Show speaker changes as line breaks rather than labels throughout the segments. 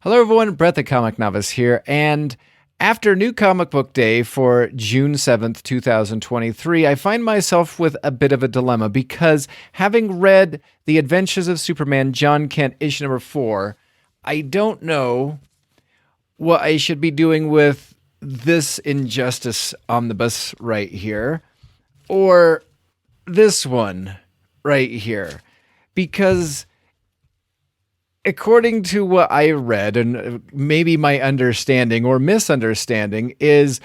Hello everyone, Brett the Comic Novice here, and after New Comic Book Day for June 7th, 2023, I find myself with a bit of a dilemma because having read The Adventures of Superman, Jon Kent, issue number 4, I don't know what I should be doing with this Injustice Omnibus right here, or this one right here, because according to what I read, and maybe my understanding or misunderstanding, is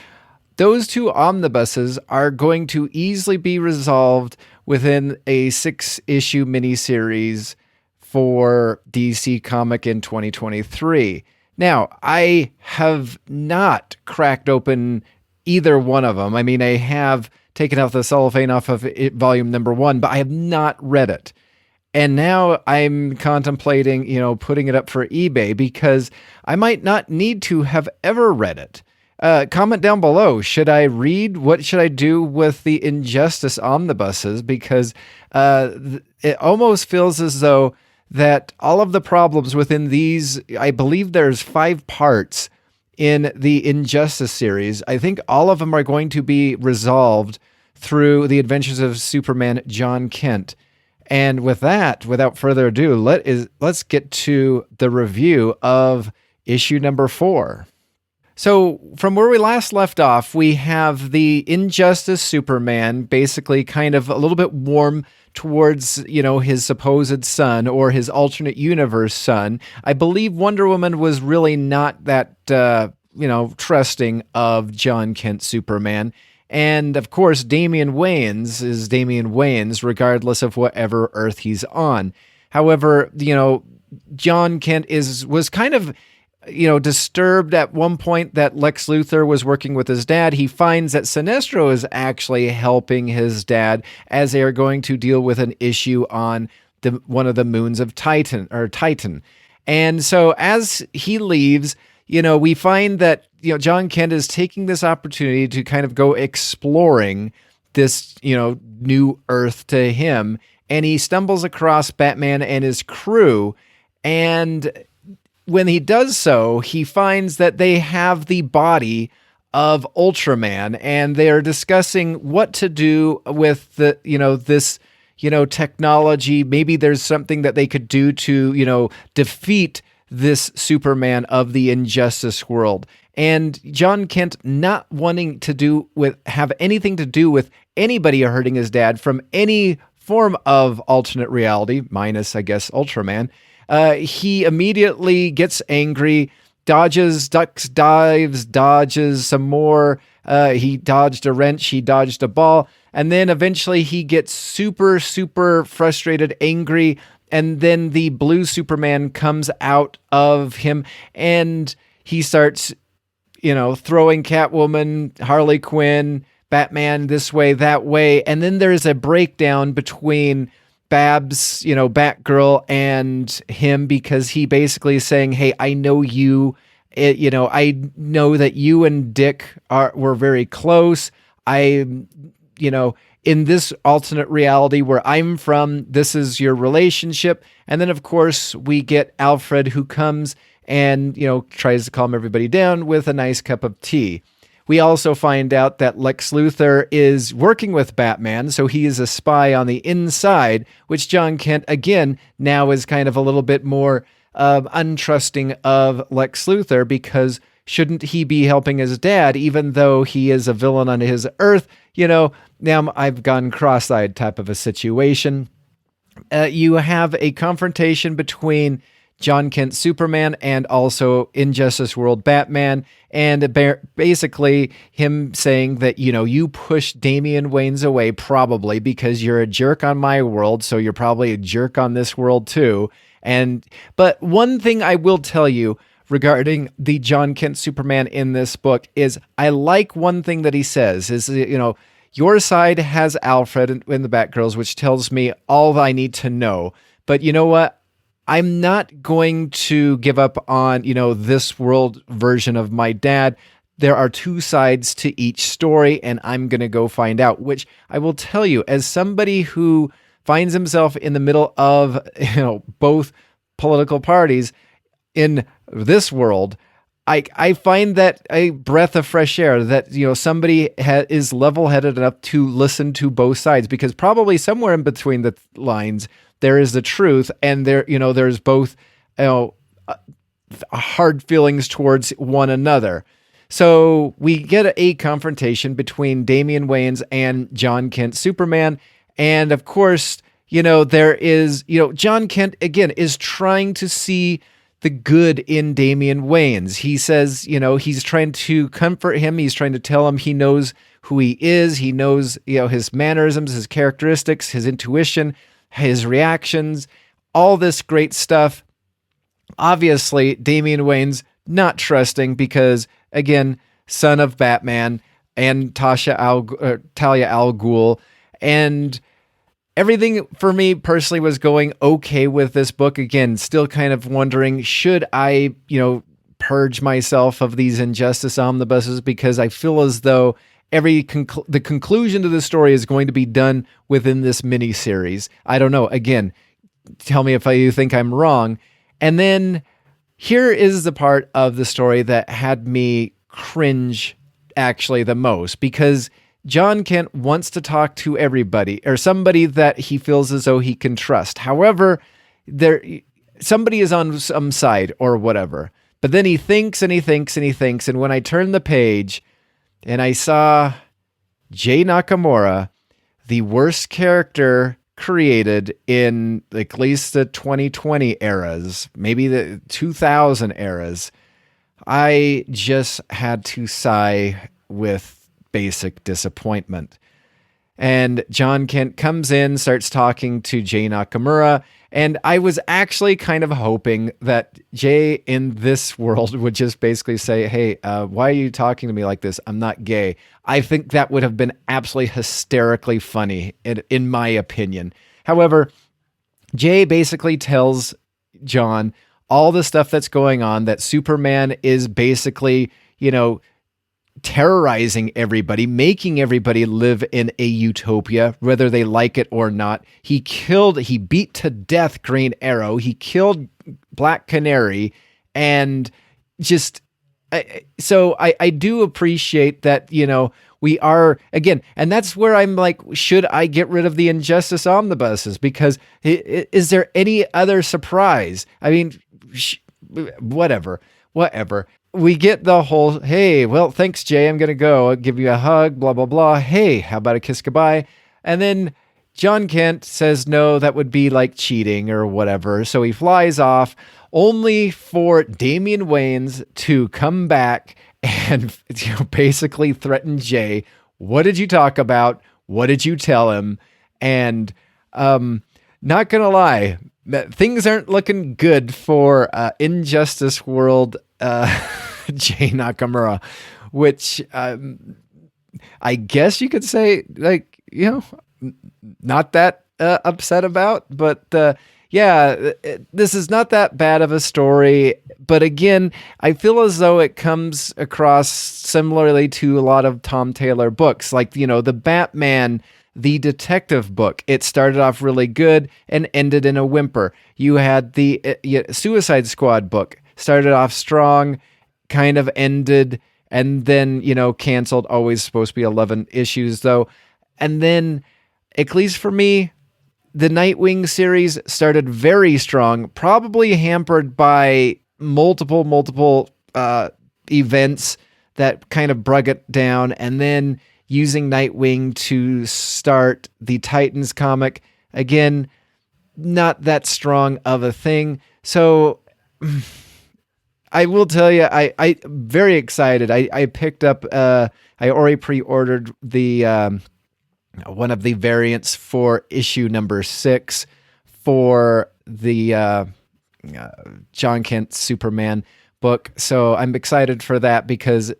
those two omnibuses are going to easily be resolved within a 6-issue miniseries for DC Comic in 2023. Now, I have not cracked open either one of them. I mean, I have taken out the cellophane off of volume number 1, but I have not read it. And now I'm contemplating, putting it up for eBay because I might not need to have ever read it. Comment down below. Should I read? What should I do with the Injustice Omnibuses? Because it almost feels as though that all of the problems within these, I believe there's 5 parts in the Injustice series. I think all of them are going to be resolved through the Adventures of Superman, Jon Kent. And with that, without further ado, let's get to the review of issue number 4. So from where we last left off, we have the Injustice Superman basically kind of a little bit warm towards, his supposed son or his alternate universe son. I believe Wonder Woman was really not that, trusting of Jon Kent Superman. And of course, Damian Wayans is Damian Wayans, regardless of whatever Earth he's on. However, Jon Kent was kind of, disturbed at one point that Lex Luthor was working with his dad. He finds that Sinestro is actually helping his dad as they are going to deal with an issue on one of the moons of Titan. And so as he leaves, we find that, Jon Kent is taking this opportunity to kind of go exploring this, new Earth to him. And he stumbles across Batman and his crew. And when he does so, he finds that they have the body of Ultraman. And they're discussing what to do with the, this, technology. Maybe there's something that they could do to, defeat this Superman of the Injustice world. And Jon Kent not wanting to have anything to do with anybody hurting his dad from any form of alternate reality, minus, I guess, Ultraman, he immediately gets angry, dodges, ducks, dives, dodges some more. He dodged a wrench, he dodged a ball, and then eventually he gets super, super frustrated, angry, and then the blue Superman comes out of him, and he starts, throwing Catwoman, Harley Quinn, Batman this way, that way. And then there's a breakdown between Babs, Batgirl, and him, because he basically is saying, hey, I know you, I know that you and Dick were very close. In this alternate reality where I'm from, this is your relationship. And then, of course, we get Alfred, who comes and, tries to calm everybody down with a nice cup of tea. We also find out that Lex Luthor is working with Batman, so he is a spy on the inside, which Jon Kent, again, now is kind of a little bit more untrusting of Lex Luthor, because shouldn't he be helping his dad, even though he is a villain on his Earth? Now I've gone cross-eyed type of a situation. You have a confrontation between Jon Kent Superman and also Injustice World Batman, and basically him saying that, you pushed Damian Wayans away probably because you're a jerk on my world, so you're probably a jerk on this world too. But one thing I will tell you regarding the Jon Kent Superman in this book is I like one thing that he says is, your side has Alfred in the Batgirls, which tells me all I need to know. But you know what? I'm not going to give up on, this world version of my dad. There are 2 sides to each story, and I'm going to go find out, which I will tell you, as somebody who finds himself in the middle of, both political parties, in this world, I find that a breath of fresh air that, somebody is level-headed enough to listen to both sides, because probably somewhere in between the lines there is the truth, and there's both, hard feelings towards one another. So we get a confrontation between Damian Wayans and Jon Kent Superman, and of course, there is, Jon Kent again is trying to see the good in Damian Wayans. He says, he's trying to comfort him. He's trying to tell him he knows who he is. He knows, his mannerisms, his characteristics, his intuition, his reactions, all this great stuff. Obviously, Damian Wayans not trusting because, again, son of Batman and Talia al Ghul, and everything for me personally was going okay with this book. Again, still kind of wondering, should I, purge myself of these Injustice Omnibuses, because I feel as though the conclusion to the story is going to be done within this miniseries. I don't know. Again, tell me if you think I'm wrong. And then here is the part of the story that had me cringe actually the most, because Jon Kent wants to talk to everybody, or somebody that he feels as though he can trust. However, somebody is on some side or whatever. But then he thinks and he thinks and he thinks. And when I turned the page and I saw Jay Nakamura, the worst character created in at least the 2020 eras, maybe the 2000 eras, I just had to sigh with basic disappointment. And Jon Kent comes in, starts talking to Jay Nakamura, and I was actually kind of hoping that Jay in this world would just basically say, hey, why are you talking to me like this? I'm not gay. I think that would have been absolutely hysterically funny, in my opinion. However, Jay basically tells Jon all the stuff that's going on, that Superman is basically, terrorizing everybody, making everybody live in a utopia, whether they like it or not. He beat to death Green Arrow. He killed Black Canary. And just, so I do appreciate that, we are, again, and that's where I'm like, should I get rid of the Injustice Omnibuses? Because is there any other surprise? I mean, whatever. We get the whole, hey, well, thanks, Jay. I'm going to go. I'll give you a hug, blah, blah, blah. Hey, how about a kiss goodbye? And then Jon Kent says, no, that would be like cheating or whatever. So he flies off, only for Damian Wayans to come back and basically threaten Jay. What did you talk about? What did you tell him? And not going to lie, things aren't looking good for Injustice World Jay Nakamura, which I guess you could say, like, not that upset about, but this is not that bad of a story. But again, I feel as though it comes across similarly to a lot of Tom Taylor books, like, the Batman, the detective book. It started off really good and ended in a whimper. You had the Suicide Squad book, started off strong, kind of ended, and then, canceled. Always supposed to be 11 issues, though. And then, at least for me, the Nightwing series started very strong, probably hampered by multiple events that kind of brug it down, and then using Nightwing to start the Titans comic. Again, not that strong of a thing. So I will tell you, I very excited. I picked up, I already pre-ordered the one of the variants for issue number 6 for the Jon Kent Superman book. So I'm excited for that because,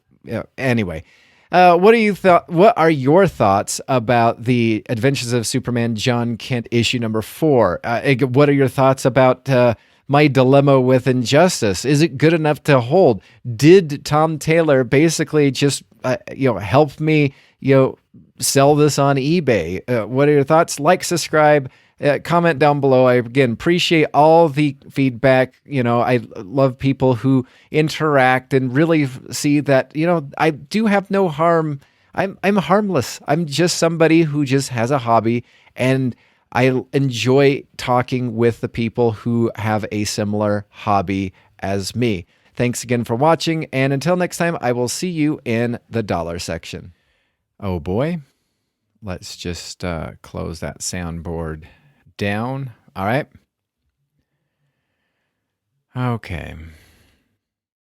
anyway. What are your thoughts about the Adventures of Superman Jon Kent issue number 4? What are your thoughts about my dilemma with Injustice? Is it good enough to hold? Did Tom Taylor basically just help me sell this on eBay? What are your thoughts? Like, subscribe, comment down below. I, again, appreciate all the feedback. I love people who interact and really see that, I do have no harm. I'm harmless. I'm just somebody who just has a hobby, and I enjoy talking with the people who have a similar hobby as me. Thanks again for watching, and until next time, I will see you in the dollar section. Oh boy. Let's just close that soundboard down. All right. Okay.